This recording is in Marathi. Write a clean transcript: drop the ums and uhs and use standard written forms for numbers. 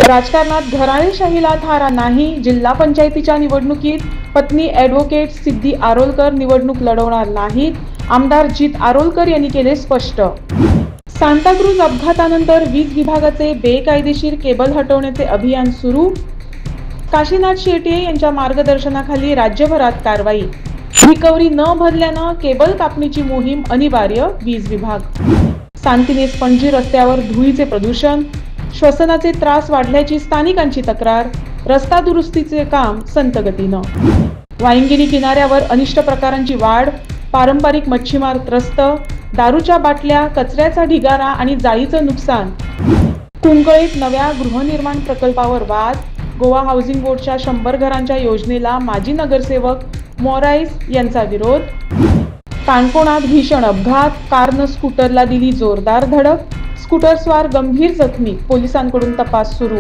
राजकारणात घराणेशाहीला थारा नाही. जिल्हा पंचायतीच्या निवडणुकीत पत्नी ॲडव्होकेट सिद्धी आरोलकर निवडणूक लढवणार नाहीत. आमदार जित आरोलकर यांनी केले स्पष्ट. सांताक्रूज अपघातानंतर वीज विभागाचे बेकायदेशीर केबल हटवण्याचे अभियान सुरू. काशीनाथ शेट्ये यांच्या मार्गदर्शनाखाली राज्यभरात कारवाई. रिकव्हरी न भरल्यानं केबल कापणीची मोहीम अनिवार्य. वीज विभाग. सांतिनेस पणजी रस्त्यावर धुळीचे प्रदूषण. श्वसनाचे त्रास वाढल्याची स्थानिकांची तक्रार. रस्ता दुरुस्तीचे काम संत गतीनं. वायंगिणी किनाऱ्यावर अनिष्ट प्रकारांची वाढ. पारंपरिक मच्छीमार त्रस्त. दारूच्या बाटल्या, कचऱ्याचा ढिगारा आणि जाळीचं नुकसान. कुंकळीत नव्या गृहनिर्माण प्रकल्पावर वाद. गोवा हाऊसिंग बोर्डच्या 100 घरांच्या योजनेला माजी नगरसेवक मोराईस यांचा विरोध. काणकोणात भीषण अपघात. कारनं स्कूटरला दिली जोरदार धडक. स्कूटरस्वार गंभीर जखमी. पोलिसांकडून तपास सुरू.